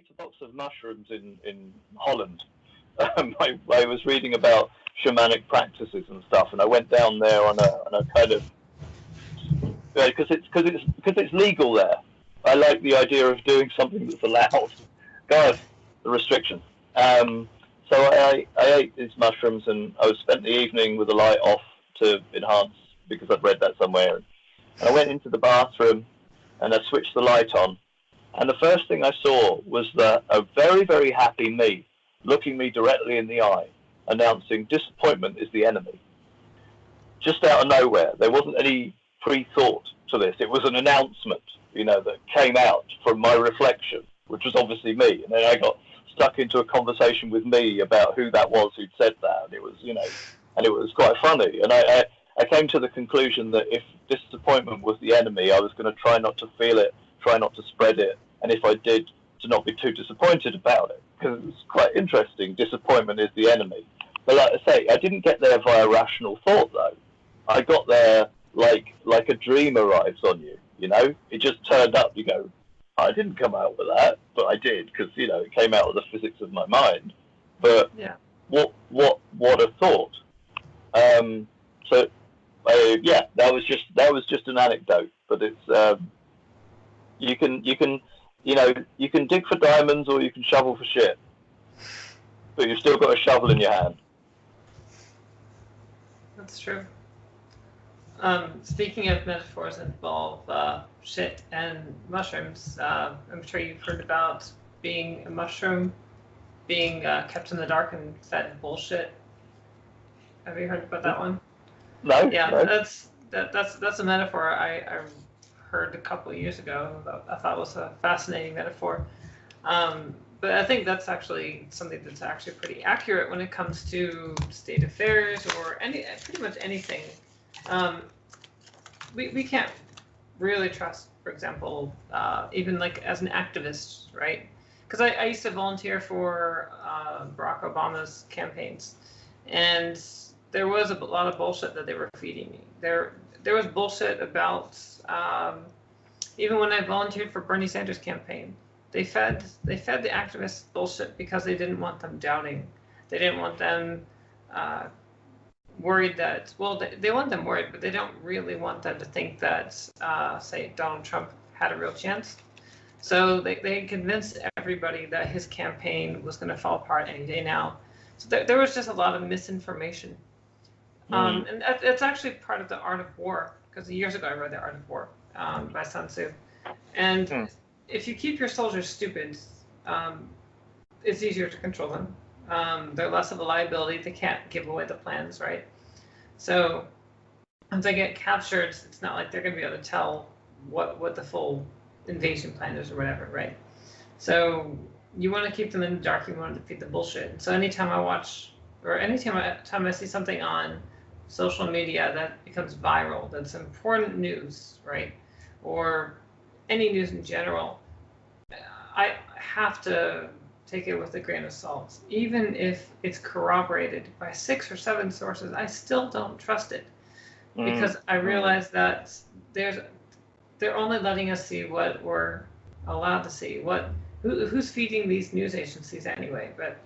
ate a box of mushrooms in Holland. I was reading about shamanic practices and stuff, and I went down there on a kind of because it's legal there. I like the idea of doing something that's allowed. God, the restrictions. So I ate these mushrooms, and I spent the evening with the light off to enhance, because I'd read that somewhere. And I went into the bathroom, and I switched the light on. And the first thing I saw was that a very, very happy me looking me directly in the eye, announcing disappointment is the enemy. Just out of nowhere. There wasn't any pre-thought to this. It was an announcement, that came out from my reflection, which was obviously me. And then I got stuck into a conversation with me about who that was who'd said that. And it was, and it was quite funny. And I came to the conclusion that if disappointment was the enemy, I was going to try not to feel it, try not to spread it. And if I did, to not be too disappointed about it. Because it's quite interesting. Disappointment is the enemy. But like I say, I didn't get there via rational thought, though. I got there like a dream arrives on you, It just turned up. You go, I didn't come out with that, but I did, because, it came out of the physics of my mind. But yeah. What a thought. That was just an anecdote. But it's you can dig for diamonds or you can shovel for shit, but you've still got a shovel in your hand. That's true. Speaking of metaphors that involve shit and mushrooms, I'm sure you've heard about being a mushroom, being kept in the dark and fed bullshit. Have you heard about that one? No. Yeah, no. That's a metaphor I heard a couple of years ago. I thought was a fascinating metaphor. But I think that's actually something that's actually pretty accurate when it comes to state affairs or pretty much anything. We can't really trust, for example, even like as an activist, right? Because I used to volunteer for Barack Obama's campaigns, and there was a lot of bullshit that they were feeding me. There was bullshit about even when I volunteered for Bernie Sanders' campaign. They fed the activists bullshit because they didn't want them doubting. They didn't want them worried that, they want them worried, but they don't really want them to think that, say, Donald Trump had a real chance. So they convinced everybody that his campaign was going to fall apart any day now. So there was just a lot of misinformation. And it's actually part of The Art of War, because years ago I read The Art of War by Sun Tzu. And if you keep your soldiers stupid, it's easier to control them. They're less of a liability. They can't give away the plans, right? So once they get captured, it's not like they're going to be able to tell what the full invasion plan is or whatever, right? So you want to keep them in the dark. You want to defeat the bullshit. So anytime I watch, or anytime I see something on social media that becomes viral, that's important news, right? Or any news in general, I have to take it with a grain of salt. Even if it's corroborated by 6 or 7 sources, I still don't trust it, because I realize that they're only letting us see what we're allowed to see. Who's feeding these news agencies anyway? But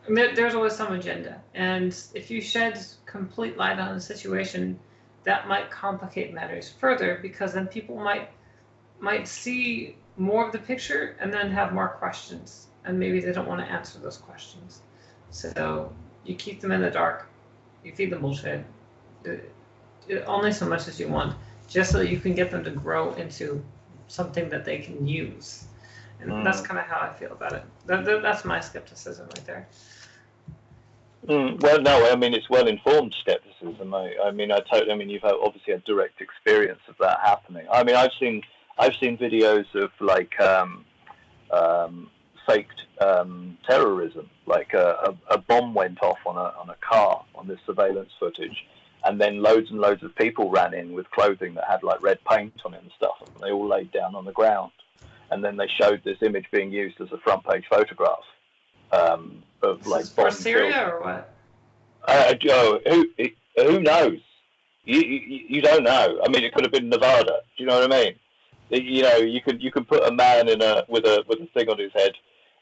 I mean, there's always some agenda, and if you shed complete light on the situation, that might complicate matters further, because then people might see more of the picture and then have more questions, and maybe they don't want to answer those questions. So you keep them in the dark, you feed them bullshit, only so much as you want, just so that you can get them to grow into something that they can use. And that's kind of how I feel about it. That's my skepticism right there. Well, no, I mean, it's well-informed skepticism. I mean, you've obviously had direct experience of that happening. I mean, I've seen videos of like faked terrorism, like a bomb went off on a car on this surveillance footage, and then loads and loads of people ran in with clothing that had like red paint on it and stuff, and they all laid down on the ground, and then they showed this image being used as a front page photograph of like for Syria or what? Who knows? You don't know. I mean, it could have been Nevada. Do you know what I mean? You know, you could put a man in with a thing on his head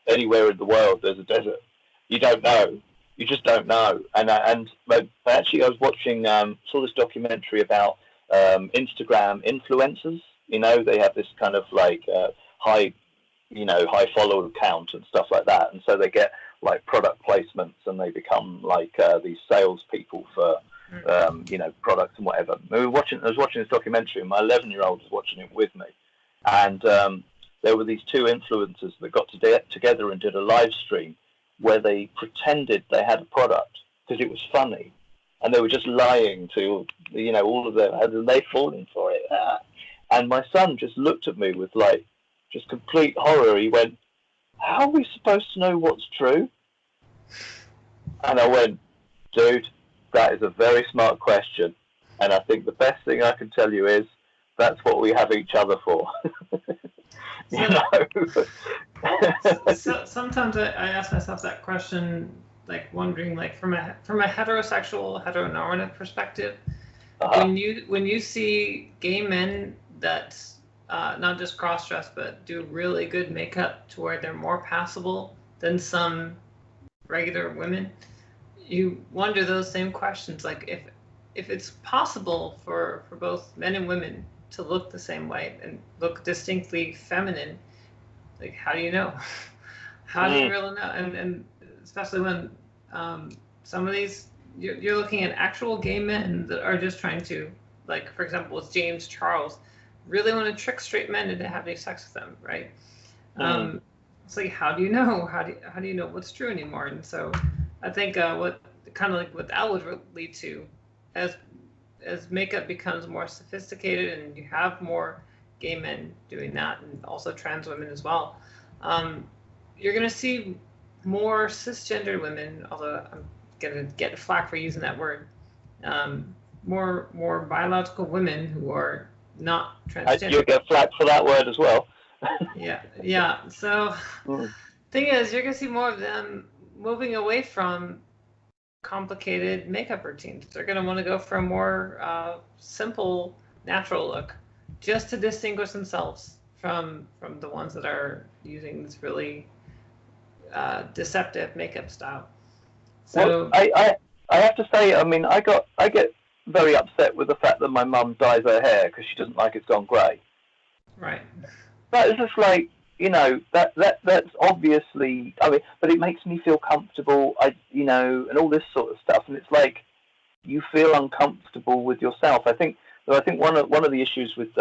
anywhere in the world. There's a desert. You don't know. You just don't know. But actually, I was watching saw this documentary about Instagram influencers. You know, they have this kind of like high follower count and stuff like that, and so they get like product placements and they become like these salespeople for products and whatever. I was watching this documentary, and my 11-year-old was watching it with me, and there were these two influencers that got together and did a live stream where they pretended they had a product because it was funny, and they were just lying to all of them, and they falling for it. And my son just looked at me with like just complete horror. He went, "How are we supposed to know what's true?" And I went, "Dude, that is a very smart question, and I think the best thing I can tell you is that's what we have each other for." So sometimes I ask myself that question, like wondering, like from a heterosexual, heteronormative perspective, when you see gay men that not just cross-dress but do really good makeup to where they're more passable than some regular women, you wonder those same questions, like if it's possible for both men and women to look the same way and look distinctly feminine, like how do you know? How do you really know? And especially when some of these you're looking at actual gay men that are just trying to, like for example with James Charles, really want to trick straight men into having sex with them, right? It's like how do you know? How do you know what's true anymore? And so I think what that would lead to, as makeup becomes more sophisticated and you have more gay men doing that, and also trans women as well, you're going to see more cisgendered women, although I'm going to get flack for using that word, more biological women who are not transgender. You'll get flack for that word as well. Yeah. So thing is, you're going to see more of them moving away from complicated makeup routines. They're going to want to go for a more simple, natural look, just to distinguish themselves from the ones that are using this really deceptive makeup style. So well, I have to say, I mean, I get very upset with the fact that my mum dyes her hair because she doesn't like it's gone grey. Right. But it's just like, that's obviously, I mean, but it makes me feel comfortable, and all this sort of stuff. And it's like you feel uncomfortable with yourself. I think one of the issues with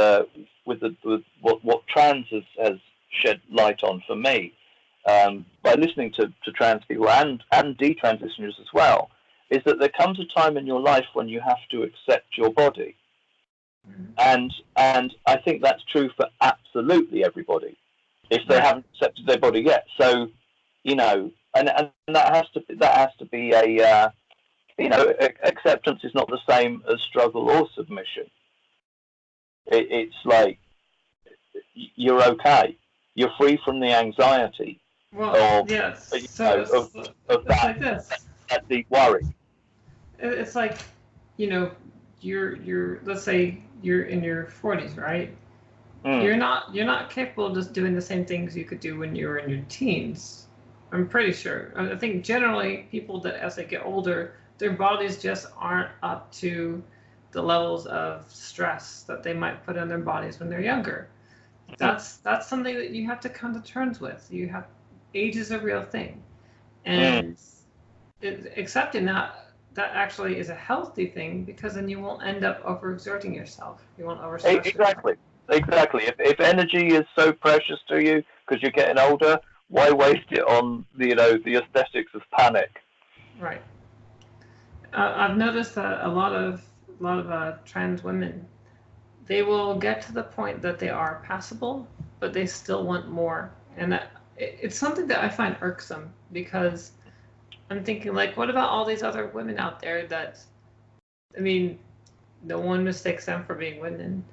what trans has shed light on for me, by listening to trans people and detransitioners as well, is that there comes a time in your life when you have to accept your body. And I think that's true for absolutely everybody, if they haven't accepted their body yet. So, and that has to be a acceptance is not the same as struggle or submission. It's like you're okay. You're free from the anxiety of that deep worry. It's like, you're let's say you're in your 40s, right? You're not capable of just doing the same things you could do when you were in your teens. I'm pretty sure. I think generally people that as they get older, their bodies just aren't up to the levels of stress that they might put on their bodies when they're younger. That's something that you have to come to terms with. Age is a real thing, and accepting that actually is a healthy thing, because then you won't end up overexerting yourself. You won't overstress yourself. Exactly. If energy is so precious to you because you're getting older, why waste it on the aesthetics of panic? Right. I've noticed that a lot of trans women, they will get to the point that they are passable, but they still want more, and it's something that I find irksome, because I'm thinking, like, what about all these other women out there that, I mean, no one mistakes them for being women,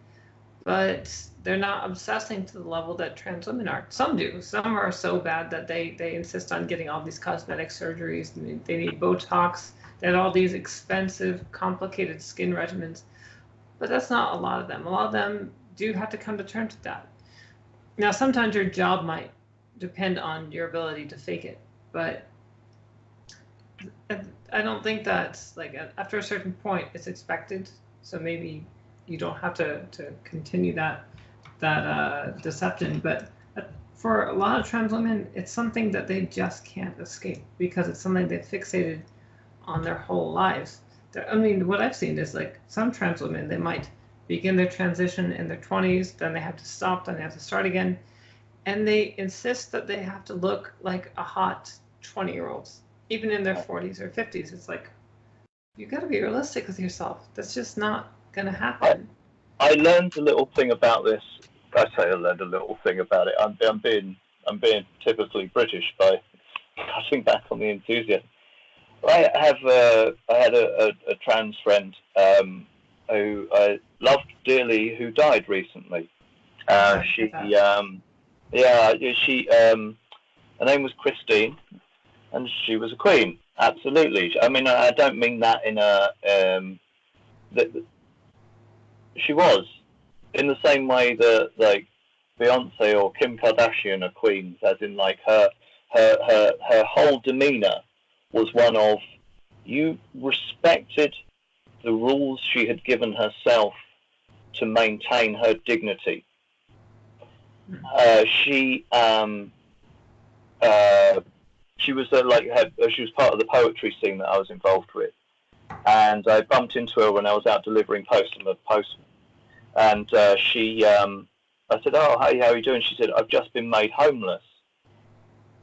but they're not obsessing to the level that trans women are. Some do. Some are so bad that they insist on getting all these cosmetic surgeries, and they need Botox. They have all these expensive, complicated skin regimens. But that's not a lot of them. A lot of them do have to come to terms with that. Now, sometimes your job might depend on your ability to fake it, but I don't think that's like after a certain point it's expected. So maybe you don't have to continue that deception. But for a lot of trans women, it's something that they just can't escape because it's something they've fixated on their whole lives. I mean, what I've seen is like some trans women, they might begin their transition in their 20s, then they have to stop, then they have to start again. And they insist that they have to look like a hot 20-year-olds, even in their 40s or 50s. It's like, you got to be realistic with yourself. That's just not going to happen. I learned a little thing about this. I say I learned a little thing about it. I'm being typically British by cutting back on the enthusiasm. I had a trans friend who I loved dearly who died recently. Her name was Christine, and she was a queen. Absolutely. I mean, I don't mean that in a she was in the same way that like Beyonce or Kim Kardashian are queens, as in like her whole demeanor was one of you respected the rules she had given herself to maintain her dignity. She was she was part of the poetry scene that I was involved with, and I bumped into her when I was out delivering post. I'm a postman, and I said, "Oh, hey, how are you doing?" She said, "I've just been made homeless,"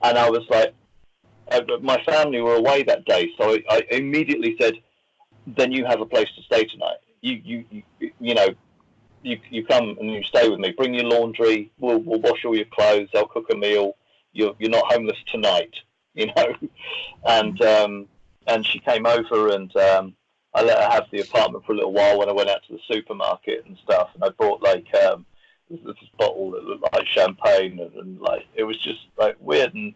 and I was like, my family were away that day, so I immediately said, "Then you have a place to stay tonight. You come and you stay with me. Bring your laundry. We'll wash all your clothes. I'll cook a meal. You're not homeless tonight." And she came over, and I let her have the apartment for a little while when I went out to the supermarket and stuff. And I bought like this bottle that looked like champagne, and like it was just like weird. And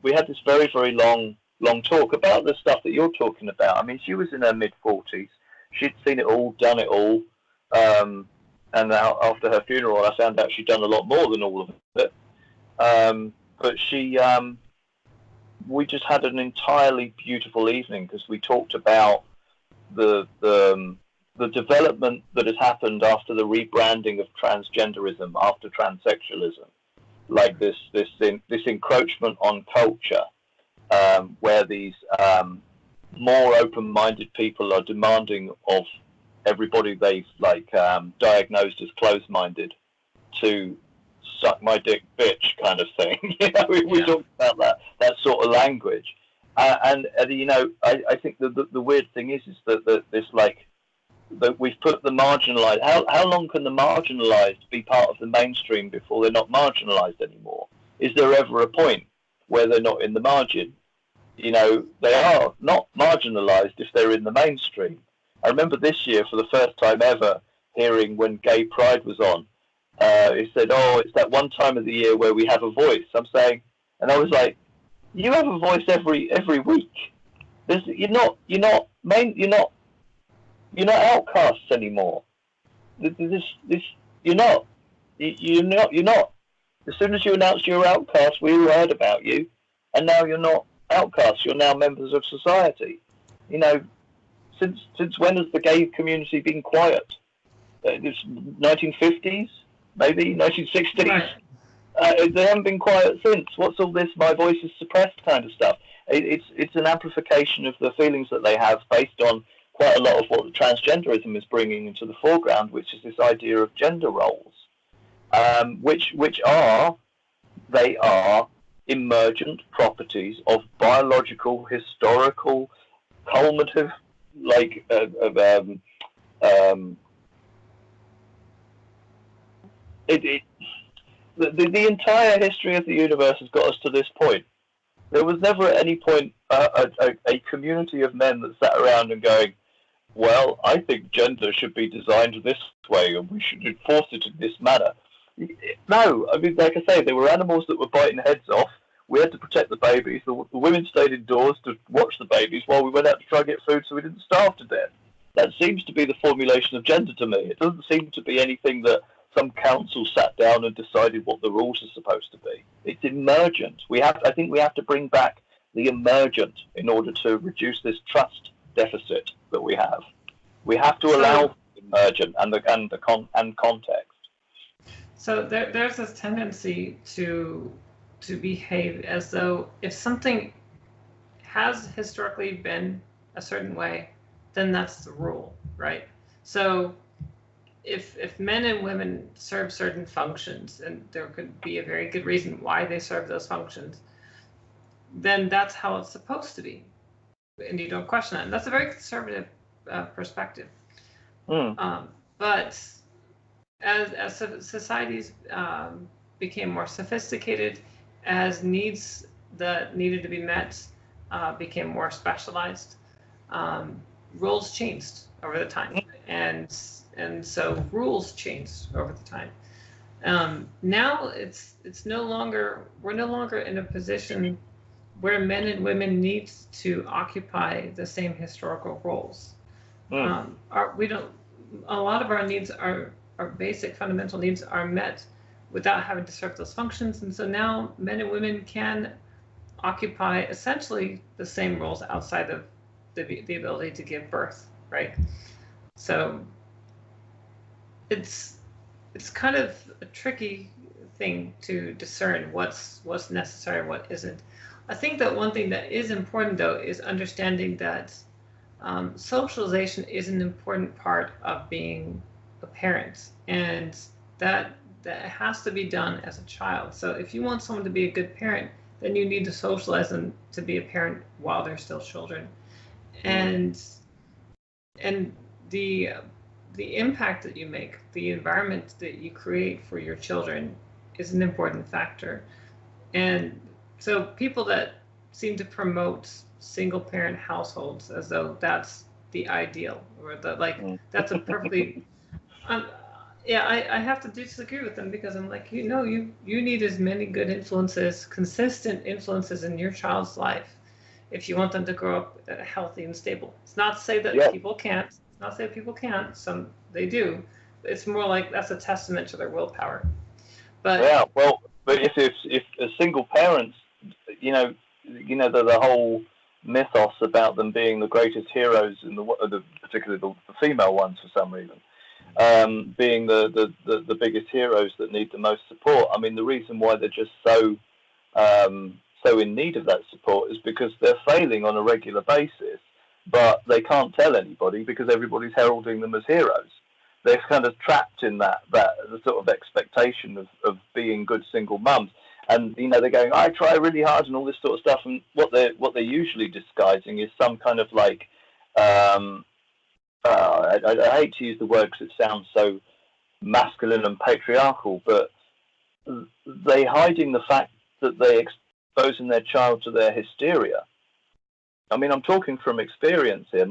we had this very, very long talk about the stuff that you're talking about. I mean, she was in her mid-40s. She'd seen it all, done it all. And now after her funeral, I found out she'd done a lot more than all of it. But we just had an entirely beautiful evening because we talked about the development that has happened after the rebranding of transgenderism, after transsexualism, like this encroachment on culture, where these more open-minded people are demanding of everybody they've diagnosed as closed-minded to suck my dick, bitch, kind of thing. We talked about that sort of language, and I think the weird thing is that this that we've put the marginalised. How long can the marginalised be part of the mainstream before they're not marginalised anymore? Is there ever a point where they're not in the margin? They are not marginalised if they're in the mainstream. I remember this year, for the first time ever, hearing when Gay Pride was on, he said, "Oh, it's that one time of the year where we have a voice." I'm saying, and I was like, "You have a voice every week. You're not outcasts anymore. You're not. As soon as you announced you were outcast, we all heard about you, and now you're not outcasts. You're now members of society. Since when has the gay community been quiet? It's 1950s, maybe 1960s. Right. They haven't been quiet since. What's all this? My voice is suppressed kind of stuff. It's an amplification of the feelings that they have based on quite a lot of what transgenderism is bringing into the foreground, which is this idea of gender roles, which are emergent properties of biological, historical, cumulative, the entire history of the universe has got us to this point. There was never at any point a community of men that sat around and going, "Well, I think gender should be designed this way, and we should enforce it in this manner." No, I mean, like I say, there were animals that were biting heads off. We had to protect the babies. The women stayed indoors to watch the babies while we went out to try and get food so we didn't starve to death. That seems to be the formulation of gender to me. It doesn't seem to be anything that some council sat down and decided what the rules are supposed to be. It's emergent. I think we have to bring back the emergent in order to reduce this trust deficit that we have. We have to allow emergent and context. So there's this tendency to behave as though if something has historically been a certain way, then that's the rule, right? So if men and women serve certain functions, and there could be a very good reason why they serve those functions, then that's how it's supposed to be, and you don't question that. And that's a very conservative perspective. But as societies became more sophisticated, as needs that needed to be met became more specialized, roles changed over the time, and so rules changed over the time. Now we're no longer in a position where men and women need to occupy the same historical roles. A lot of our needs, our basic fundamental needs, are met without having to serve those functions, and so now men and women can occupy essentially the same roles outside of the ability to give birth, right? So it's kind of a tricky thing to discern what's necessary and what isn't. I think that one thing that is important, though, is understanding that socialization is an important part of being a parent, and that has to be done as a child. So if you want someone to be a good parent, then you need to socialize them to be a parent while they're still children. And the impact that you make, the environment that you create for your children is an important factor. And so people that seem to promote single parent households as though that's the ideal, or that's a perfectly I have to disagree with them, because I'm like, you need as many good influences, consistent influences in your child's life if you want them to grow up healthy and stable. It's not to say that people can't. It's not to say that people can't. Some they do. It's more like that's a testament to their willpower. But but if a single parents, the whole mythos about them being the greatest heroes in particularly the female ones for some reason, being the biggest heroes that need the most support. I mean, the reason why they're just so in need of that support is because they're failing on a regular basis, but they can't tell anybody because everybody's heralding them as heroes. They're kind of trapped in that sort of expectation of being good single mums. And they're going, I try really hard and all this sort of stuff. And what they're usually disguising is some kind of like, I hate to use the word because it sounds so masculine and patriarchal, but they're hiding the fact that they're exposing their child to their hysteria. I mean, I'm talking from experience here.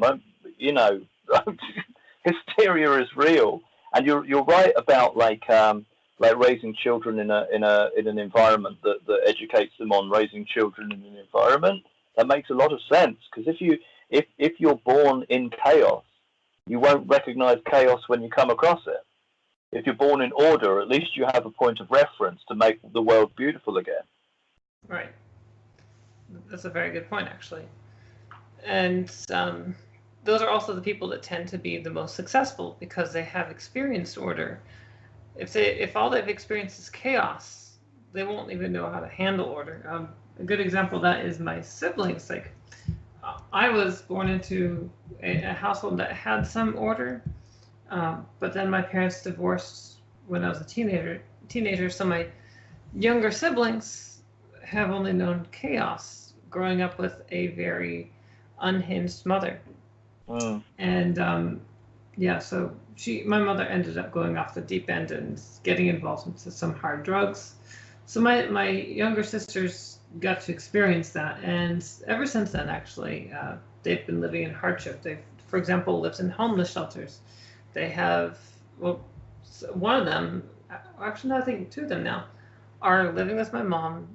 Hysteria is real, and you're right about like raising children in an environment that educates them on raising children in an environment. That makes a lot of sense, because if you're born in chaos, you won't recognize chaos when you come across it. If you're born in order, at least you have a point of reference to make the world beautiful again. Right. That's a very good point, actually. And those are also the people that tend to be the most successful, because they have experienced order. If all they've experienced is chaos, they won't even know how to handle order. A good example of that is my siblings. Like, I was born into a household that had some order, but then my parents divorced when I was a teenager. So my younger siblings have only known chaos, growing up with a very unhinged mother. And so my mother ended up going off the deep end and getting involved into some hard drugs. So my younger sisters got to experience that, and ever since then, actually, they've been living in hardship. They've, for example, lived in homeless shelters. They have, one of them, actually, I think two of them now, are living with my mom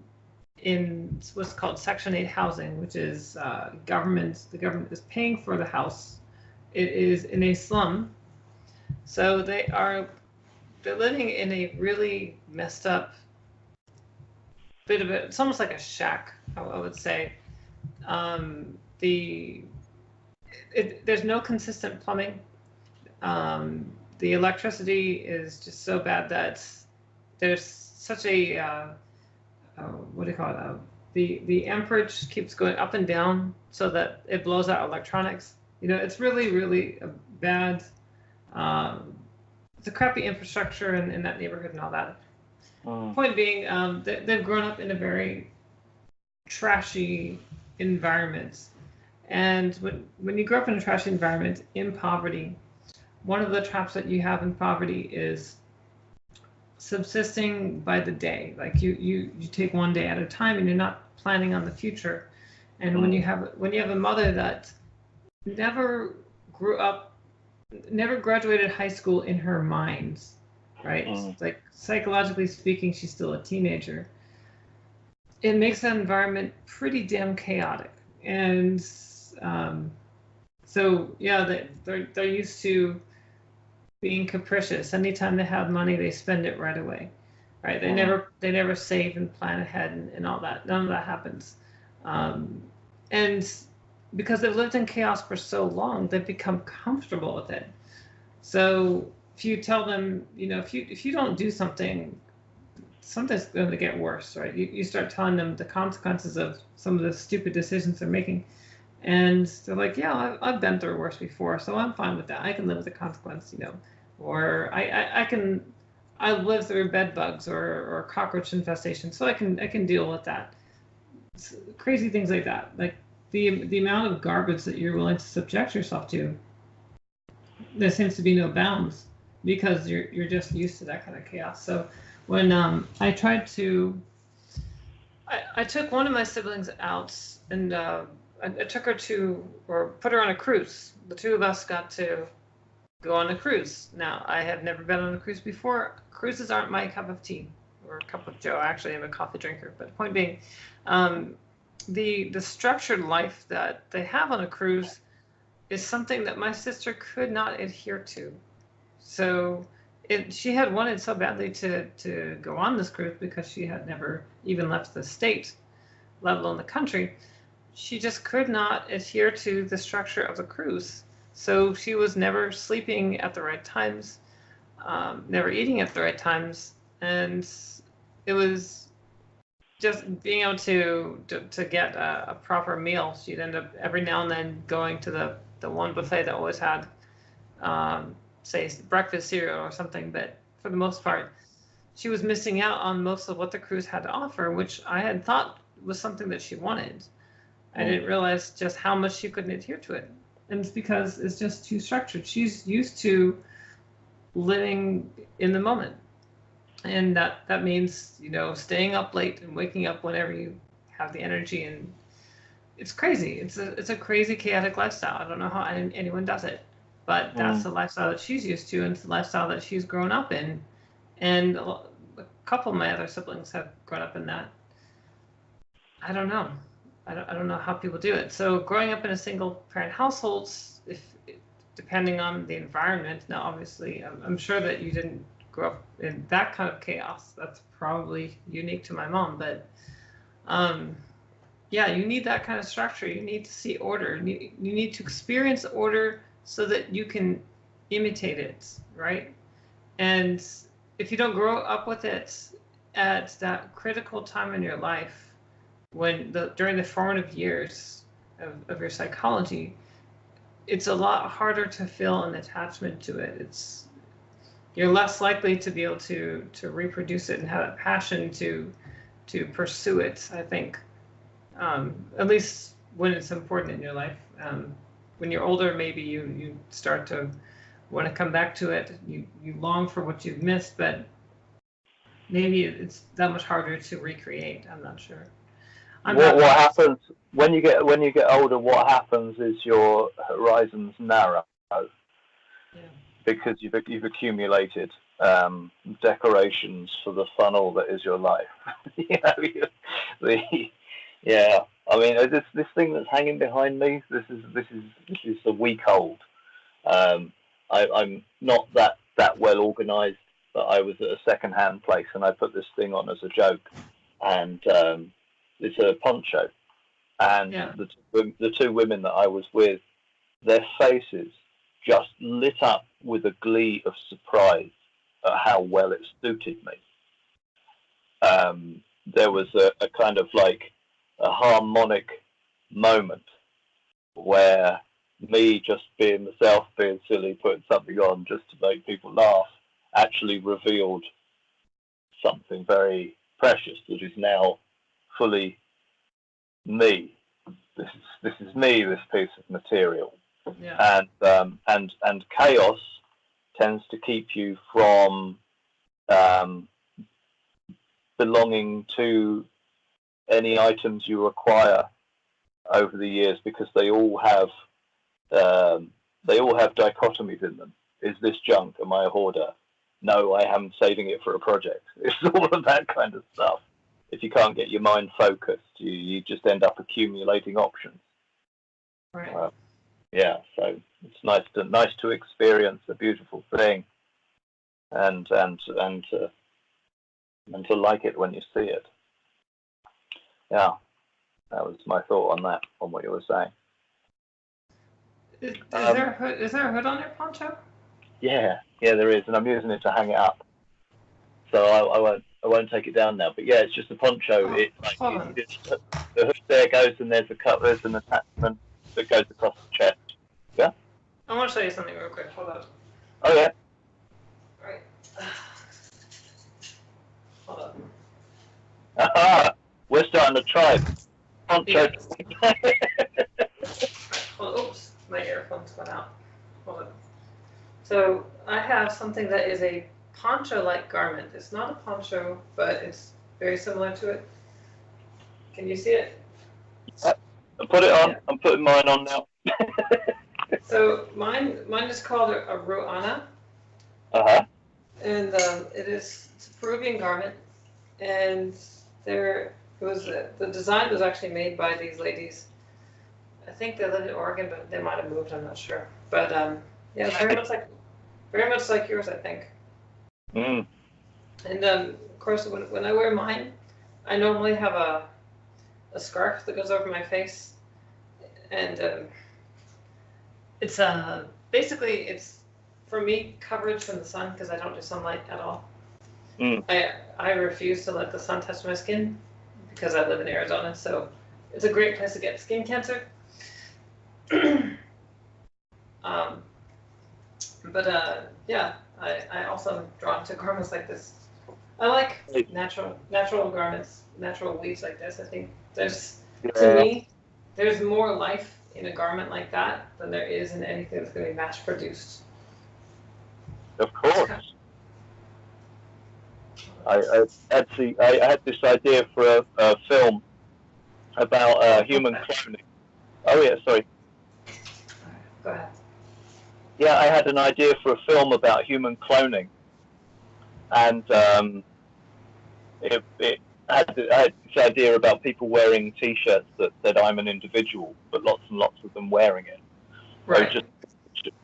in what's called Section 8 housing, which is the government is paying for the house, It is in a slum, so they're living in a really messed up bit of it. It's almost like a shack, I would say. The there's no consistent plumbing. The electricity is just so bad that there's such a what do you call it? The amperage keeps going up and down so that it blows out electronics. It's really, really a bad. It's a crappy infrastructure in that neighborhood and all that. Point being, they've grown up in a very trashy environment, and when you grow up in a trashy environment in poverty, one of the traps that you have in poverty is subsisting by the day. Like you take one day at a time, and you're not planning on the future. And when you have a mother that never grew up, never graduated high school in her mind, right? Like psychologically speaking, she's still a teenager. It makes that environment pretty damn chaotic. And so yeah, they're used to being capricious. Anytime they have money, they spend it right away, right? They never save and plan ahead and all that. None of that happens. And because they've lived in chaos for so long, they've become comfortable with it. So if you tell them, if you don't do something, something's going to get worse, right? You start telling them the consequences of some of the stupid decisions they're making, and they're like, yeah, I've been through worse before, so I'm fine with that. I can live with the consequence, or I've lived through bed bugs or cockroach infestation, so I can deal with that. It's crazy things like that, like the amount of garbage that you're willing to subject yourself to. There seems to be no bounds because you're just used to that kind of chaos. So when I tried to, I took one of my siblings out, and I took her put her on a cruise. The two of us got to go on a cruise. Now, I have never been on a cruise before. Cruises aren't my cup of tea or a cup of joe. Actually, I'm a coffee drinker. But the point being, the structured life that they have on a cruise is something that my sister could not adhere to. So she had wanted so badly to go on this cruise because she had never even left the state, let alone the country. She just could not adhere to the structure of the cruise. So she was never sleeping at the right times, never eating at the right times. And it was just being able to get a proper meal. She'd end up every now and then going to the one buffet that always had, say, breakfast cereal or something. But for the most part, she was missing out on most of what the cruise had to offer, which I had thought was something that she wanted. I didn't realize just how much she couldn't adhere to it. And it's because it's just too structured. She's used to living in the moment. And that means, staying up late and waking up whenever you have the energy. And it's crazy. It's a crazy, chaotic lifestyle. I don't know how anyone does it. But that's the lifestyle that she's used to, and it's the lifestyle that she's grown up in. And a couple of my other siblings have grown up in that. I don't know. I don't know how people do it. So growing up in a single parent household, depending on the environment, now obviously I'm sure that you didn't grow up in that kind of chaos. That's probably unique to my mom. But yeah, you need that kind of structure. You need to see order. You need to experience order so that you can imitate it, right? And if you don't grow up with it at that critical time in your life, during the formative years of your psychology, it's a lot harder to feel an attachment to it. You're less likely to be able to reproduce it and have a passion to pursue it, I think. At least when it's important in your life. When you're older, maybe you start to want to come back to it. You long for what you've missed, but maybe it's that much harder to recreate. I'm not sure. What happens when you get older? What happens is your horizons narrow, because you've accumulated decorations for the funnel that is your life. Yeah. I mean, this thing that's hanging behind me. This is a week old. I'm not that well organised, but I was at a second-hand place and I put this thing on as a joke, and it's a poncho, and the two women that I was with, their faces just lit up with a glee of surprise at how well it suited me. There was a kind of like a harmonic moment where me just being myself, being silly, putting something on just to make people laugh, actually revealed something very precious that is now fully me. This is me, this piece of material. Yeah. And chaos tends to keep you from belonging to any items you acquire over the years, because they all have dichotomies in them. Is this junk? Am I a hoarder? No, I am saving it for a project. It's all of that kind of stuff. If you can't get your mind focused, you just end up accumulating options. Right. Yeah, so it's nice to experience a beautiful thing, and to like it when you see it. Yeah, that was my thought on that, on what you were saying. Is there a hood on your poncho? Yeah, there is, and I'm using it to hang it up. So I won't take it down now. But yeah, it's just a poncho. The hood there goes, and there's an attachment that goes across the chest. Yeah. I want to show you something real quick. Hold on. Oh yeah. Right. Hold on. Aha! We're starting a tribe. Poncho. Yeah. Well, oops, my earphones went out. Hold on. So I have something that is a poncho-like garment. It's not a poncho, but it's very similar to it. Can you see it? I put it on. Yeah. I'm putting mine on now. So mine is called a ruana. Uh-huh. And it's a Peruvian garment, and the design was actually made by these ladies. I think they live in Oregon, but they might have moved. I'm not sure. But yeah, very much like yours, I think. Mm. And of course, when I wear mine, I normally have a scarf that goes over my face, and it's basically it's for me coverage from the sun, because I don't do sunlight at all. Mm. I refuse to let the sun touch my skin because I live in Arizona, so it's a great place to get skin cancer. Yeah, I also am drawn to garments like this. I like natural garments, natural weaves like this. I think to me, there's more life in a garment like that than there is in anything that's going to be mass produced. Of course. I had this idea for a film about human cloning. Oh yeah, sorry. Go ahead. Yeah, I had an idea for a film about human cloning, and I had this idea about people wearing T-shirts that said "I'm an individual," but lots and lots of them wearing it. Right. So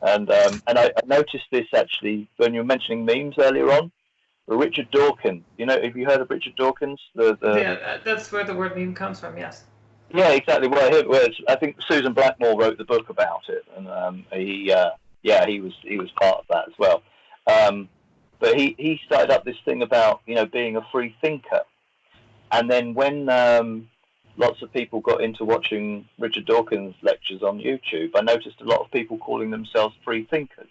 and I noticed this actually when you were mentioning memes earlier on. Richard Dawkins, have you heard of Richard Dawkins? Yeah, that's where the word meme comes from. Yes. Yeah, exactly. Well, I think Susan Blackmore wrote the book about it, and he was part of that as well. But he started up this thing about being a free thinker, and then when lots of people got into watching Richard Dawkins lectures on YouTube, I noticed a lot of people calling themselves free thinkers.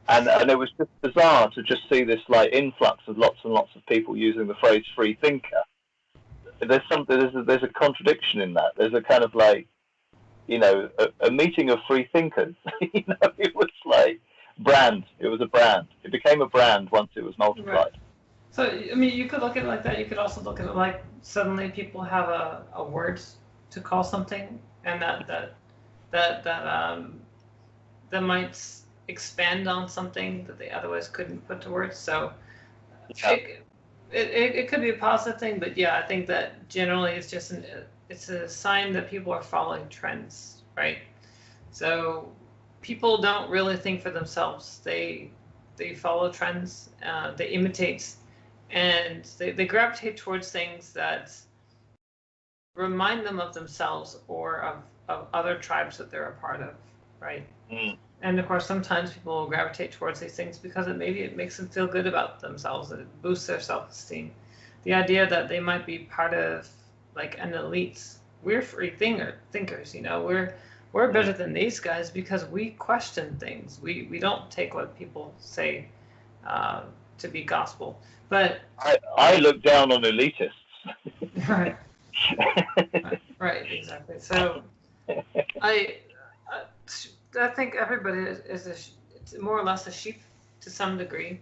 And it was just bizarre to just see this like influx of lots and lots of people using the phrase "free thinker." There's a contradiction in that. There's a kind of like, a meeting of free thinkers. It was like brand. It was a brand. It became a brand once it was multiplied. Right. So I mean, you could look at it like that. You could also look at it like suddenly people have a word to call something, and that might expand on something that they otherwise couldn't put to words. So it could be a positive thing, but yeah, I think that generally it's just it's a sign that people are following trends, right? So people don't really think for themselves. They follow trends, they imitate, and they gravitate towards things that remind them of themselves or of other tribes that they're a part of, right? Mm. And of course, sometimes people will gravitate towards these things because it makes them feel good about themselves. It boosts their self-esteem. The idea that they might be part of like an elite. We're free thinkers, you know. We're better than these guys because we question things. We don't take what people say to be gospel. But I look down on elitists. Right. Right, exactly. So I think everybody is more or less a sheep to some degree,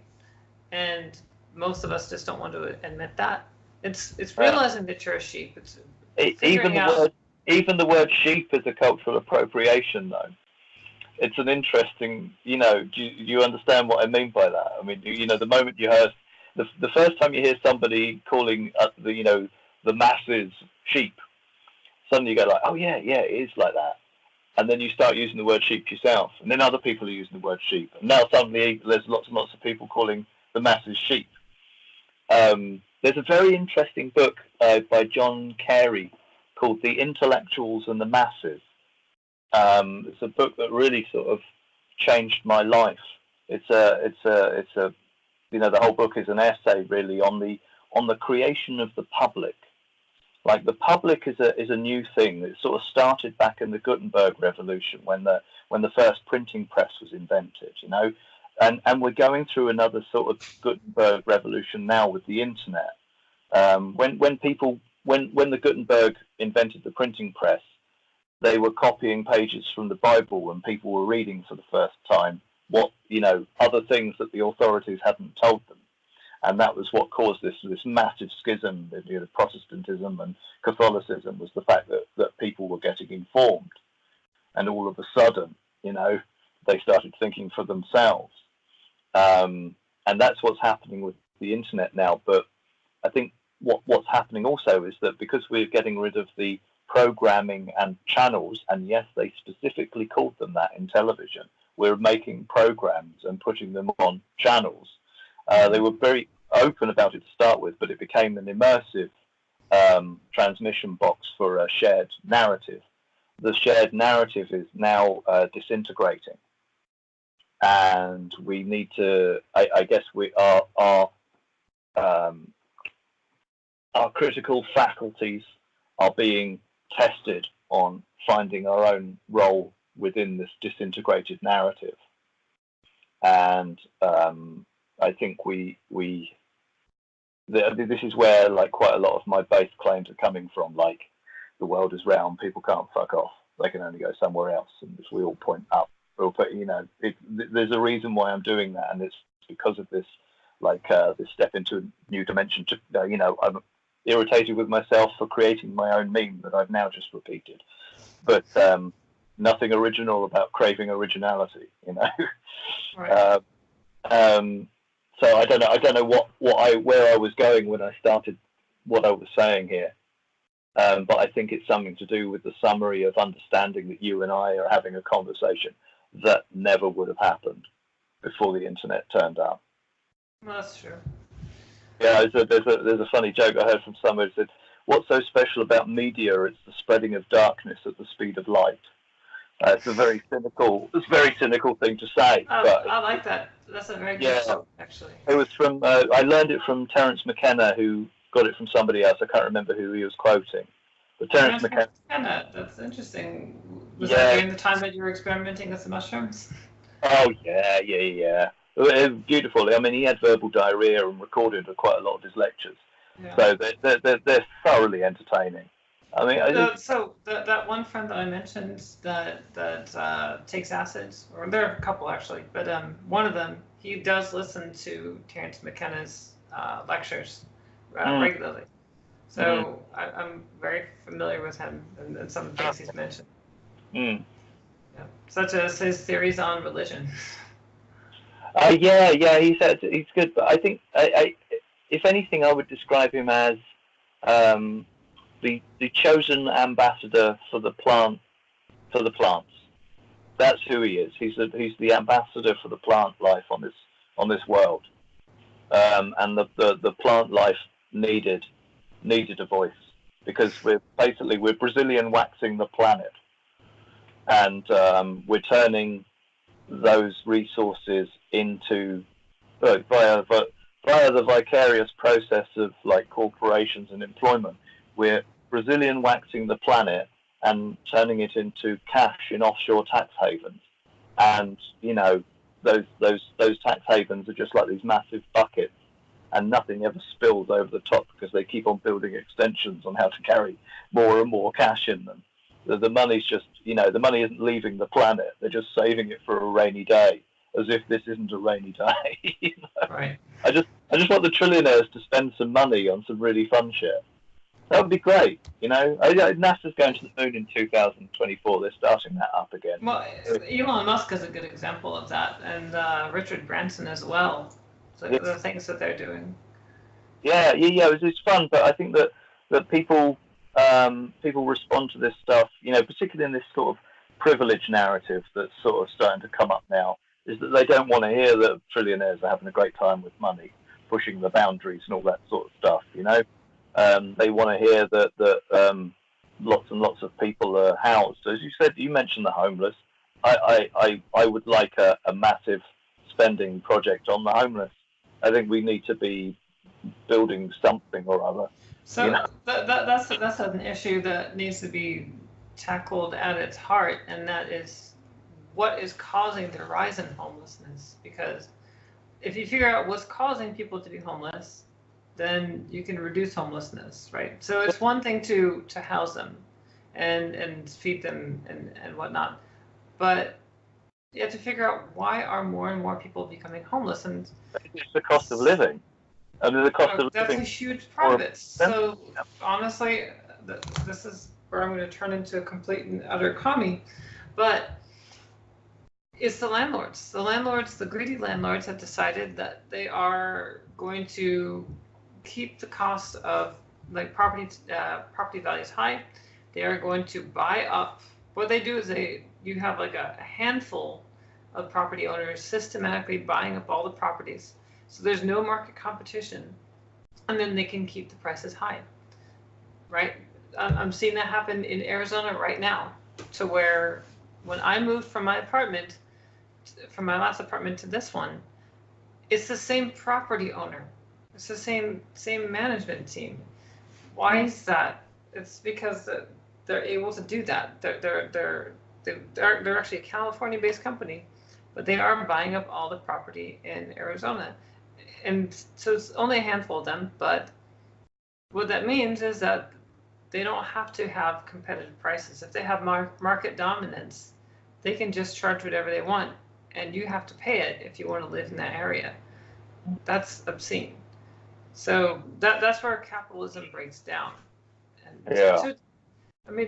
and most of us just don't want to admit that. It's realizing that you're a sheep. It's even the word sheep is a cultural appropriation, though. It's an interesting, you know. Do you understand what I mean by that? I mean, you know, the moment you heard the first time you hear somebody calling the masses sheep, suddenly you go like, oh yeah, it is like that. And then you start using the word sheep yourself, and then other people are using the word sheep, and now suddenly there's lots and lots of people calling the masses sheep. There's a very interesting book by John Carey called The Intellectuals and the Masses. It's a book that really sort of changed my life. It's a you know, the whole book is an essay really on the creation of the public. Like, the public is a new thing that sort of started back in the Gutenberg Revolution when the first printing press was invented, you know, and we're going through another sort of Gutenberg Revolution now with the internet. When the Gutenberg invented the printing press, they were copying pages from the Bible, and people were reading for the first time what, you know, other things that the authorities hadn't told them. And that was what caused this massive schism. You know, Protestantism and Catholicism was the fact that people were getting informed. And all of a sudden, you know, they started thinking for themselves. And that's what's happening with the internet now. But I think what's happening also is that because we're getting rid of the programming and channels, and yes, they specifically called them that in television, we're making programs and putting them on channels. They were very open about it to start with, but it became an immersive transmission box for a shared narrative. The shared narrative is now disintegrating, and we need to. I guess our critical faculties are being tested on finding our own role within this disintegrated narrative, and I think this is where like quite a lot of my base claims are coming from. Like, the world is round, people can't fuck off, they can only go somewhere else, and if we all point up, you know, there's a reason why I'm doing that, and it's because of this, like this step into a new dimension. You know, I'm irritated with myself for creating my own meme that I've now just repeated, but nothing original about craving originality, you know. Right. So I don't know where I was going when I started what I was saying here, but I think it's something to do with the summary of understanding that you and I are having a conversation that never would have happened before the internet turned up. Well, that's true. Yeah, there's a funny joke I heard from somebody who said, "What's so special about media? It's the spreading of darkness at the speed of light." It's a very cynical thing to say. But I like that. That's a very good quote, actually. It was from I learned it from Terence McKenna, who got it from somebody else. I can't remember who he was quoting. But Terence McKenna. That's interesting. Was that during the time that you were experimenting with the mushrooms? Oh yeah. It was beautiful. I mean, he had verbal diarrhea and recorded quite a lot of his lectures. Yeah. So they're thoroughly entertaining. I mean, so that one friend that I mentioned that takes acids, or there are a couple actually, but one of them, he does listen to Terence McKenna's lectures regularly. So I'm very familiar with him and some of the things he's mentioned. Yeah. Such as his theories on religion. He said he's good, but I think if anything, I would describe him as the chosen ambassador for the plants. That's who he is. He's the ambassador for the plant life on this world, and the plant life needed a voice, because we're Brazilian waxing the planet, and we're turning those resources into via the vicarious process of like corporations and employment. We're Brazilian waxing the planet and turning it into cash in offshore tax havens. And those tax havens are just like these massive buckets, and nothing ever spills over the top because they keep on building extensions on how to carry more and more cash in them. The money's just, the money isn't leaving the planet. They're just saving it for a rainy day, as if this isn't a rainy day. Right. I just want the trillionaires to spend some money on some really fun shit. That would be great, NASA's going to the moon in 2024. They're starting that up again. Well, Elon Musk is a good example of that, and Richard Branson as well. So the things that they're doing. Yeah, it's fun, but I think that people respond to this stuff, particularly in this sort of privilege narrative that's sort of starting to come up now, is that they don't want to hear that trillionaires are having a great time with money, pushing the boundaries and all that sort of stuff, They want to hear that lots and lots of people are housed. As you said, you mentioned the homeless. I would like a massive spending project on the homeless. I think we need to be building something or other. So that's an issue that needs to be tackled at its heart, and that is what is causing the rise in homelessness. Because if you figure out what's causing people to be homeless, then you can reduce homelessness, right? So it's one thing to house them and feed them and whatnot, but you have to figure out why are more and more people becoming homeless. And it's the cost of living. I mean, the cost of that's living. a huge part of it. So honestly, this is where I'm going to turn into a complete and utter commie, but it's the landlords. The greedy landlords have decided that they are going to keep the cost of like property values high. They are going to buy up. What they do is you have like a handful of property owners systematically buying up all the properties. So there's no market competition, and then they can keep the prices high, right? I'm seeing that happen in Arizona right now, to where when I moved from my last apartment to this one, it's the same property owner. It's the same management team. Why is that? It's because they're able to do that. They're actually a California-based company, but they are buying up all the property in Arizona. And so it's only a handful of them, but what that means is that they don't have to have competitive prices. If they have market dominance, they can just charge whatever they want, and you have to pay it if you want to live in that area. That's obscene. So that's where capitalism breaks down. And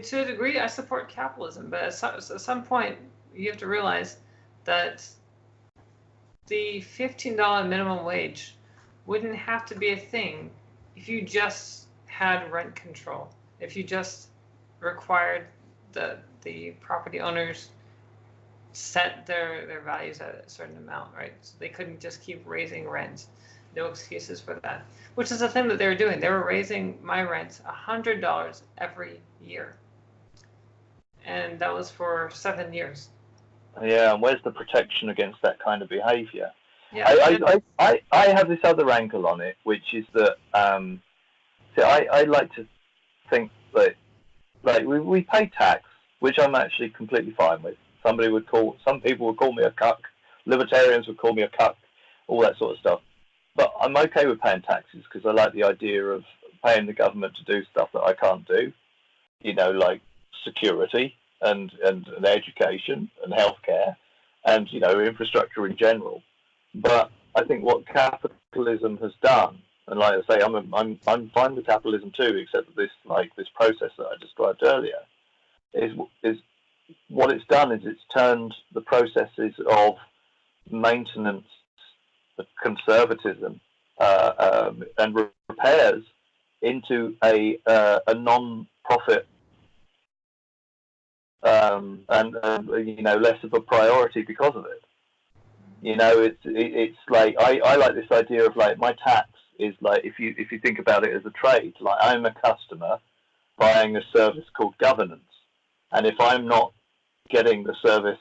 to a degree, I support capitalism, but at some point, you have to realize that the $15 minimum wage wouldn't have to be a thing if you just had rent control. If you just required the property owners set their values at a certain amount, right? So they couldn't just keep raising rent. No excuses for that. Which is the thing that they were doing. They were raising my rent $100 every year. And that was for 7 years. Yeah, and where's the protection against that kind of behaviour? Yeah, I have this other angle on it, which is that I like to think that we pay tax, which I'm actually completely fine with. Some people would call me a cuck, libertarians would call me a cuck, all that sort of stuff. But I'm okay with paying taxes because I like the idea of paying the government to do stuff that I can't do, like security and education and healthcare and infrastructure in general. But I think what capitalism has done, and like I say, I'm fine with capitalism too, except that this process that I described earlier is what it's done is it's turned the processes of maintenance, the conservatism, and repairs into a non-profit and less of a priority because of it. It's like I like this idea of like my tax is like if you think about it as a trade, like I'm a customer buying a service called governance, and if I'm not getting the service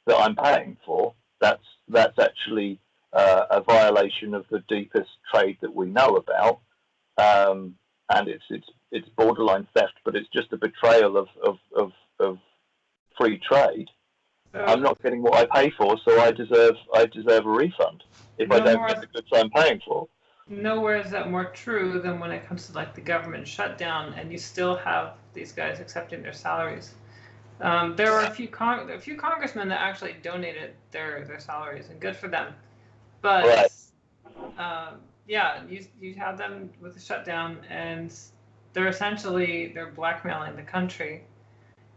that I'm paying for, that's actually a violation of the deepest trade that we know about, and it's borderline theft, but it's just a betrayal of free trade. I'm not getting what I pay for, so I deserve a refund if I don't get the goods I'm paying for. Nowhere is that more true than when it comes to like the government shutdown, and you still have these guys accepting their salaries. There were a few congressmen that actually donated their salaries, and good for them. But yeah, you have them with the shutdown, and they're blackmailing the country,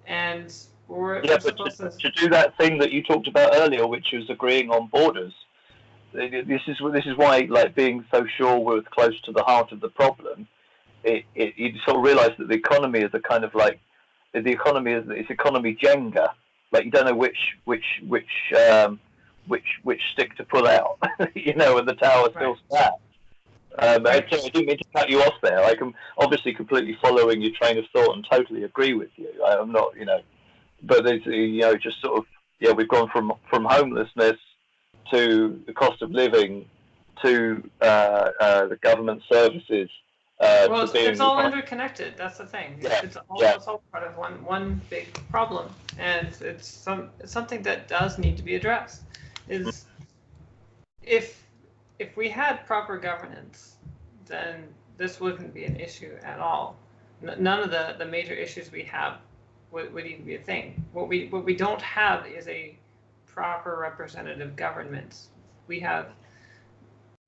and we're supposed to do that thing that you talked about earlier, which was agreeing on borders. This is why, like, being so sure we're close to the heart of the problem, you sort of realise that the economy is a kind of like it's economy Jenga. Like you don't know which stick to pull out, and the tower still stands. I didn't mean to cut you off there. I am obviously completely following your train of thought and totally agree with you. I'm not, but it's, just sort of, we've gone from homelessness to the cost of living to the government services. Well, it's all interconnected. That's the thing. Yeah. It's all part of one big problem, and it's something that does need to be addressed. Is if we had proper governance, then this wouldn't be an issue at all. None of the major issues we have would even be a thing. What we don't have is a proper representative government. We have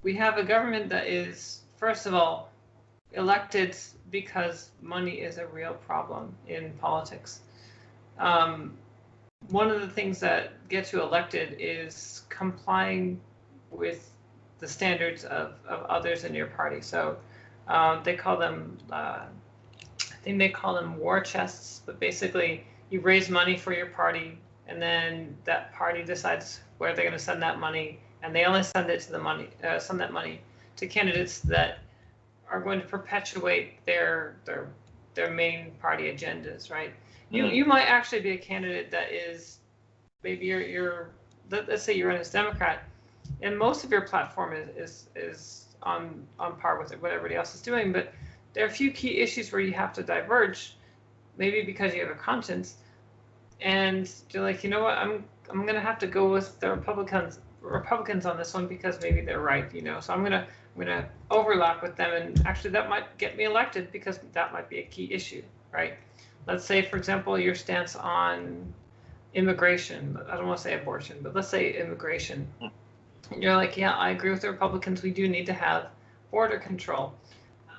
a government that is, first of all, elected because money is a real problem in politics. One of the things that gets you elected is complying with the standards of others in your party. So they call them, I think they call them war chests, but basically you raise money for your party, and then that party decides where they're going to send that money, and they only send that money to candidates that are going to perpetuate their main party agendas, right? You might actually be a candidate that is, maybe let's say you run as Democrat, and most of your platform is on par with what everybody else is doing, but there are a few key issues where you have to diverge, maybe because you have a conscience, and you're like, you know what, I'm going to have to go with the Republicans on this one because maybe they're right, so I'm going to overlap with them, and actually that might get me elected because that might be a key issue, right? Let's say, for example, your stance on immigration. I don't want to say abortion, but let's say immigration. And you're like, yeah, I agree with the Republicans. We do need to have border control.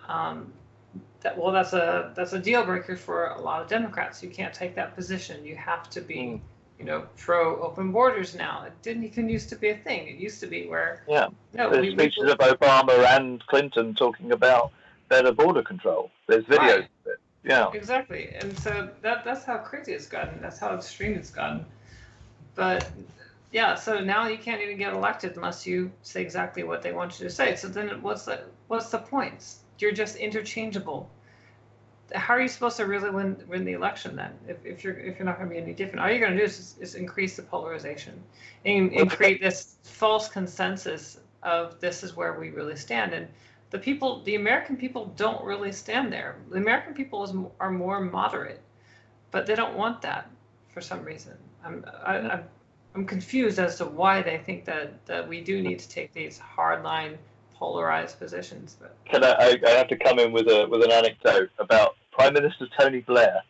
That's a deal breaker for a lot of Democrats. You can't take that position. You have to be, pro open borders now. It didn't even used to be a thing. It used to be where there's speeches of Obama and Clinton talking about better border control. There's videos of it. Yeah. Exactly. And so that's how crazy it's gotten. That's how extreme it's gotten. But yeah, so now you can't even get elected unless you say exactly what they want you to say. So then what's the point? You're just interchangeable. How are you supposed to really win the election then? If you're not going to be any different, all you're going to do is increase the polarization and create this false consensus of this is where we really stand. And the American people don't really stand there. The American people are more moderate, but they don't want that for some reason. I'm confused as to why they think that we do need to take these hardline, polarized positions. But I have to come in with an anecdote about Prime Minister Tony Blair.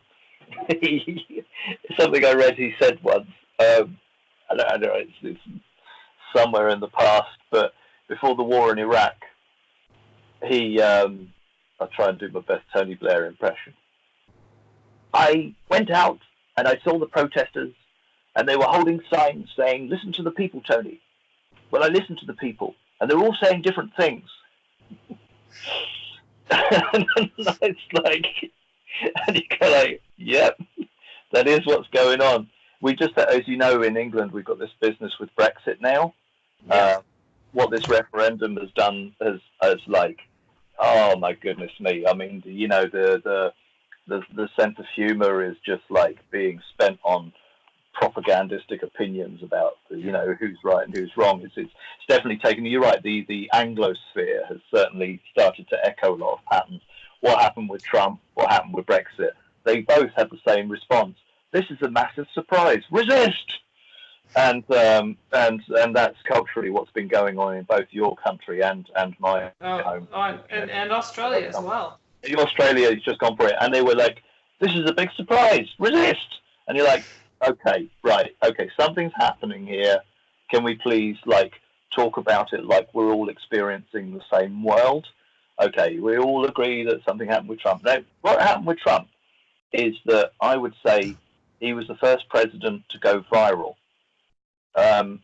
Something I read he said once. I don't know, it's somewhere in the past, but before the war in Iraq, I'll try and do my best Tony Blair impression. I went out and I saw the protesters, and they were holding signs saying, "Listen to the people, Tony." Well, I listened to the people, and they're all saying different things. And it's like, and you go like, yep, That is what's going on. We just, as you know, in England, we've got this business with Brexit now. Yes. What this referendum has done has like, oh my goodness me. I mean, you know, the sense of humour is just like being spent on propagandistic opinions about, you know, who's right and who's wrong. It's definitely taken. You're right. The Anglosphere has certainly started to echo a lot of patterns. What happened with Trump? What happened with Brexit? They both had the same response. This is a massive surprise. Resist. And that's culturally what's been going on in both your country and my home. And Australia as well. Australia has just gone for it, and they were like, "This is a big surprise. Resist!" And you're like, "Okay, right, okay, something's happening here. Can we please like talk about it like we're all experiencing the same world?" Okay, we all agree that something happened with Trump. Now, what happened with Trump is that I would say he was the first president to go viral.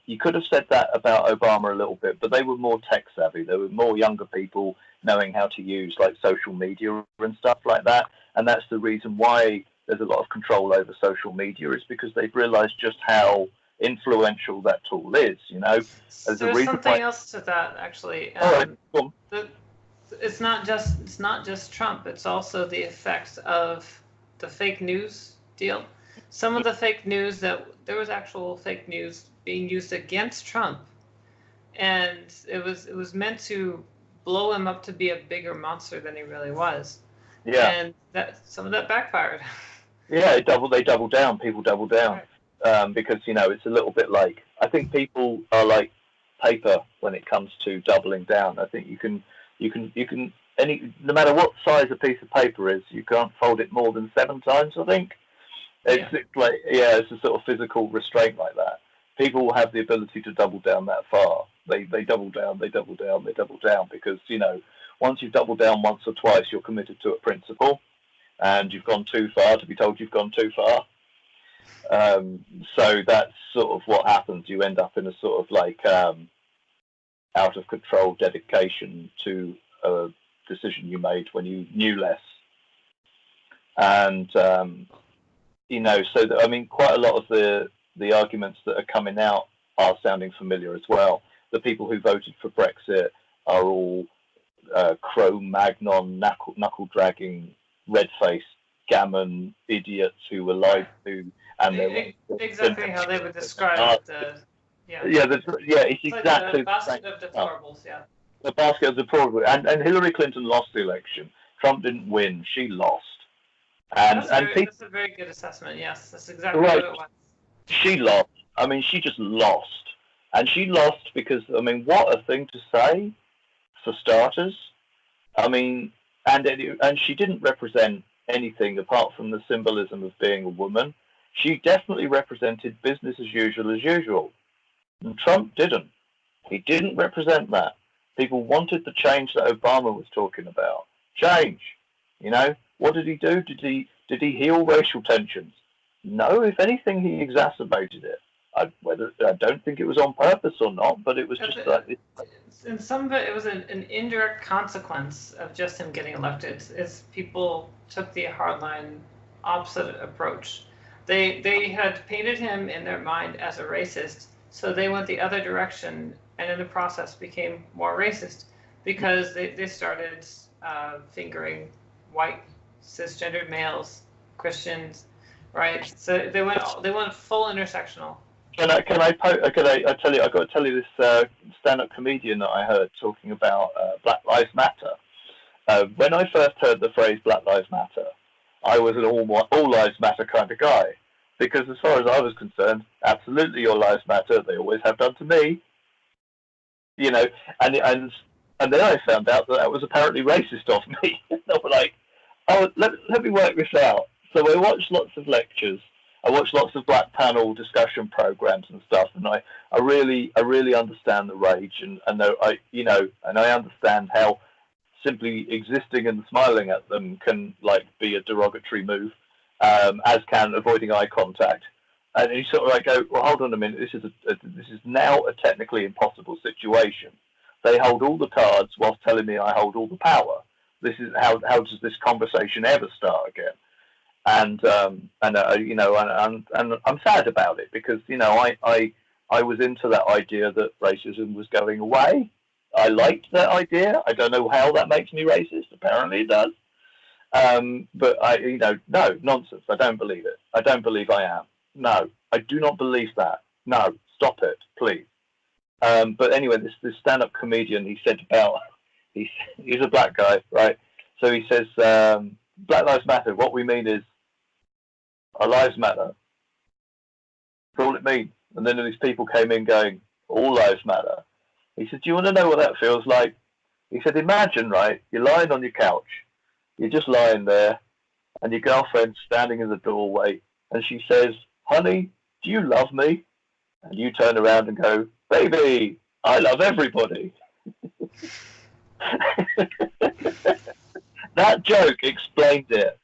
You could have said that about Obama a little bit, but they were more tech savvy. They were more younger people knowing how to use like social media and stuff like that. And that's the reason why there's a lot of control over social media, is because they've realized just how influential that tool is, you know. There's something else to that, actually. It's not just Trump. It's also the effects of the fake news deal. Some of the fake news, that there was actual fake news being used against Trump, and it was meant to blow him up to be a bigger monster than he really was. Yeah. And that some of that backfired. Yeah, they doubled down. People doubled down, because, you know, it's a little bit like, I think people are like paper when it comes to doubling down. I think you can no matter what size a piece of paper is, you can't fold it more than 7 times. I think it's like, it's a sort of physical restraint like that. People have the ability to double down that far. They double down, because, you know, once you've doubled down once or twice, you're committed to a principle, and you've gone too far to be told you've gone too far. So that's sort of what happens. You end up in a sort of like out of control dedication to a decision you made when you knew less. And you know, so I mean, quite a lot of the arguments that are coming out are sounding familiar as well. The people who voted for Brexit are all Cro-Magnon, knuckle-dragging, red-faced gammon idiots who were lied to, and exactly how they would describe it. It's exactly like the basket of deplorables. Yeah, the basket of deplorables. And Hillary Clinton lost the election. Trump didn't win; she lost. That's a very good assessment. Yes, that's exactly what it was. She lost. I mean, she just lost, and she lost because, I mean, what a thing to say, for starters. I mean, and she didn't represent anything apart from the symbolism of being a woman. She definitely represented business as usual. And Trump didn't. He didn't represent that. People wanted the change that Obama was talking about. Change. You know, what did he do? Did he heal racial tensions? No. If anything, he exacerbated it. I don't think it was on purpose or not, but it was just like. And some of it was an indirect consequence of just him getting elected, is people took the hardline opposite approach. They had painted him in their mind as a racist, so they went the other direction, and in the process became more racist, because they started fingering white cisgendered males, Christians, right? So they went full intersectional. Can I tell you? I got to tell you this stand-up comedian that I heard talking about Black Lives Matter. When I first heard the phrase Black Lives Matter, I was an all lives matter kind of guy, because as far as I was concerned, absolutely your lives matter. They always have done to me. You know, and then I found out that was apparently racist of me. I was like, oh, let me work this out. So I watched lots of lectures. I watched lots of black panel discussion programs and stuff, and I really understand the rage, and I understand how simply existing and smiling at them can like be a derogatory move, as can avoiding eye contact. And you sort of like go, well, hold on a minute, this is now a technically impossible situation. They hold all the cards whilst telling me I hold all the power. This is how does this conversation ever start again? you know, and I'm sad about it because, you know, I was into that idea that racism was going away. I liked that idea. I don't know how that makes me racist. Apparently, it does. But you know, no nonsense. I don't believe it. I don't believe I am. No, I do not believe that. No, stop it, please. But anyway, this stand-up comedian, he said about he's a black guy, right? So he says, Black Lives Matter. What we mean is our lives matter. That's all it means. And then these people came in going, all lives matter. He said, do you want to know what that feels like? He said, imagine, right, you're lying on your couch, you're just lying there, and your girlfriend's standing in the doorway, and she says, honey, do you love me? And you turn around and go, baby, I love everybody. That joke explained it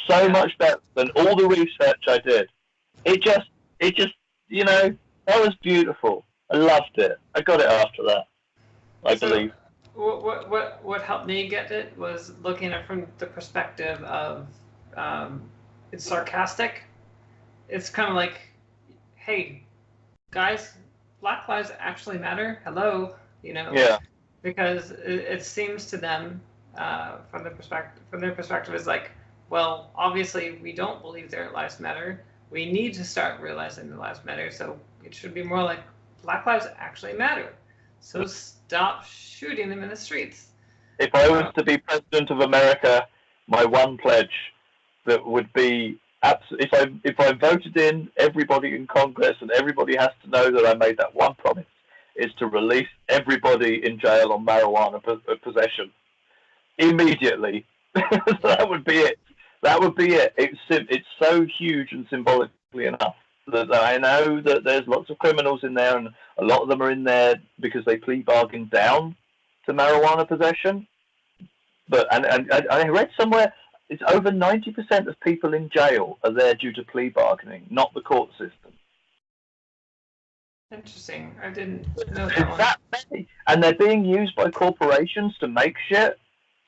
so much better than all the research I did. It just, you know, that was beautiful. I loved it. I got it after that, I believe. What helped me get it was looking at it from the perspective of it's sarcastic. It's kind of like, hey, guys, Black lives actually matter. Hello, you know. Yeah. Because it seems to them, from their perspective, is like, well, obviously we don't believe their lives matter. We need to start realizing their lives matter. So it should be more like Black lives actually matter. So stop shooting them in the streets. If I was to be president of America, my one pledge that would be if I voted in everybody in Congress and everybody has to know that I made that one promise is to release everybody in jail on marijuana possession immediately. That would be it. That would be it. It's so huge and symbolically enough that I know that there's lots of criminals in there, and a lot of them are in there because they plea bargained down to marijuana possession. But and I read somewhere it's over 90% of people in jail are there due to plea bargaining, not the court system. Interesting. I didn't know that It's one. that many, and they're being used by corporations to make shit.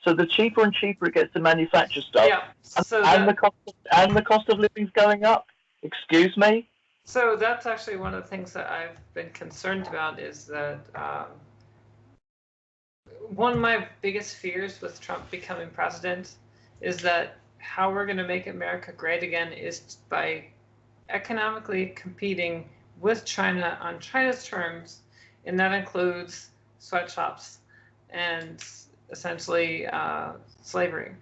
So the cheaper and cheaper it gets to manufacture stuff, Yeah. So and the cost of living's going up. Excuse me. So that's actually one of the things that I've been concerned about is that one of my biggest fears with Trump becoming president is that how we're going to make America great again is by economically competing with China on China's terms, and that includes sweatshops and essentially slavery.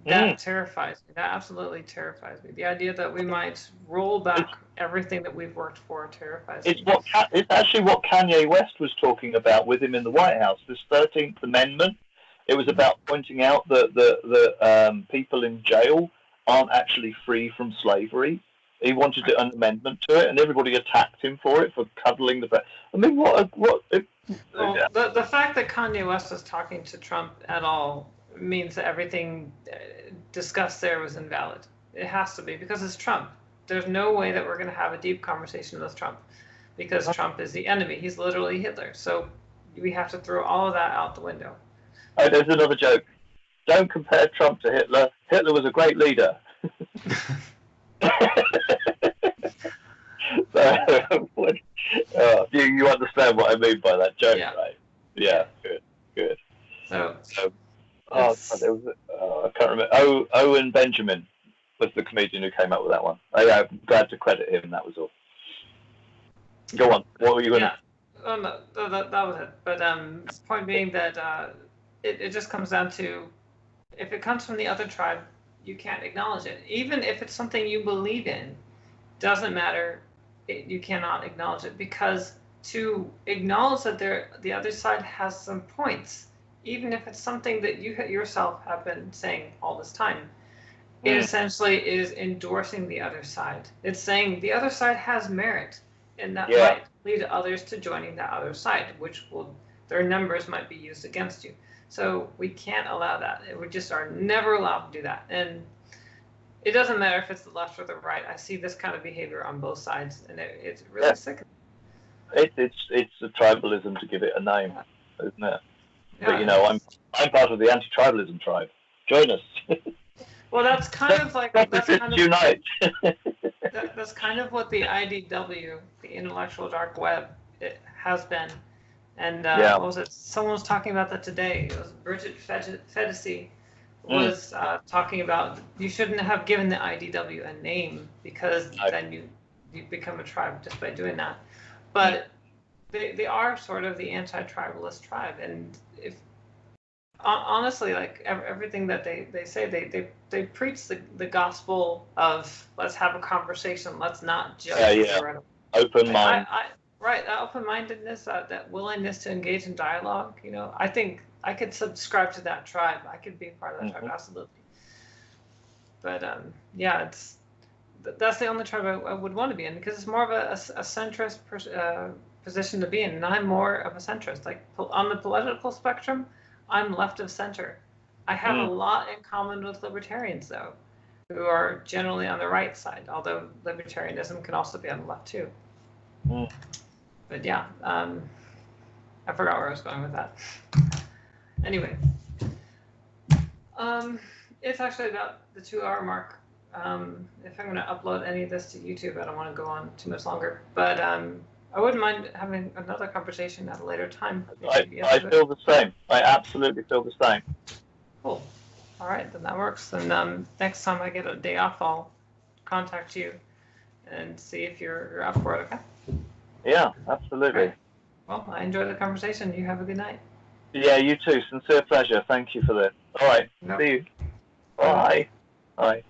That terrifies me. That absolutely terrifies me. The idea that we might roll back everything that we've worked for terrifies me. It's actually what Kanye West was talking about with him in the White House. This 13th Amendment. It was about pointing out that the people in jail aren't actually free from slavery. He wanted an amendment to it, and everybody attacked him for it, for cuddling the. I mean, what? Well, the fact that Kanye West was talking to Trump at all means that everything discussed there was invalid. It has to be, because it's Trump. There's no way that we're going to have a deep conversation with Trump, because Trump is the enemy. He's literally Hitler. So we have to throw all of that out the window. Oh, there's another joke. Don't compare Trump to Hitler. Hitler was a great leader. You understand what I mean by that joke, right? Yeah, good. So there was I can't remember. Owen Benjamin was the comedian who came up with that one. I'm glad to credit him. That was all. Go on. What were you going to? Oh, no, that was it. But point being that it just comes down to, if it comes from the other tribe, you can't acknowledge it. Even if it's something you believe in, doesn't matter. You cannot acknowledge it, because to acknowledge that the other side has some points, even if it's something that you yourself have been saying all this time, it essentially is endorsing the other side. It's saying the other side has merit, and that might lead others to joining the other side, which their numbers might be used against you. So we can't allow that. We just are never allowed to do that. And it doesn't matter if it's the left or the right. I see this kind of behavior on both sides, and it's really sickening. It's a tribalism, to give it a name, isn't it? Yeah, but I'm part of the anti-tribalism tribe. Join us. Well, that's kind of like that's kind of unite. that's kind of what the IDW, the intellectual dark web, it has been. And what was it? Someone was talking about that today. It was Bridget Fedesi was talking about you shouldn't have given the IDW a name because then you become a tribe just by doing that. But they are sort of the anti-tribalist tribe, and if honestly, like everything that they say, they preach the gospel of let's have a conversation, let's not judge. Open mind. Right, that open-mindedness, that willingness to engage in dialogue. You know, I think I could subscribe to that tribe. I could be part of that tribe, absolutely. But that's the only tribe I would want to be in, because it's more of a centrist position to be in, and I'm more of a centrist. Like on the political spectrum, I'm left of center. I have a lot in common with libertarians, though, who are generally on the right side, although libertarianism can also be on the left too. But yeah, I forgot where I was going with that. Anyway, it's actually about the 2-hour mark. If I'm going to upload any of this to YouTube, I don't want to go on too much longer. But I wouldn't mind having another conversation at a later time. I feel the same. I absolutely feel the same. Cool. All right, then that works. And next time I get a day off, I'll contact you and see if you're up for it, okay? Yeah, absolutely. Right. Well, I enjoyed the conversation. You have a good night. Yeah, you too. Sincere pleasure. Thank you for this. All right. See you. Bye. Bye.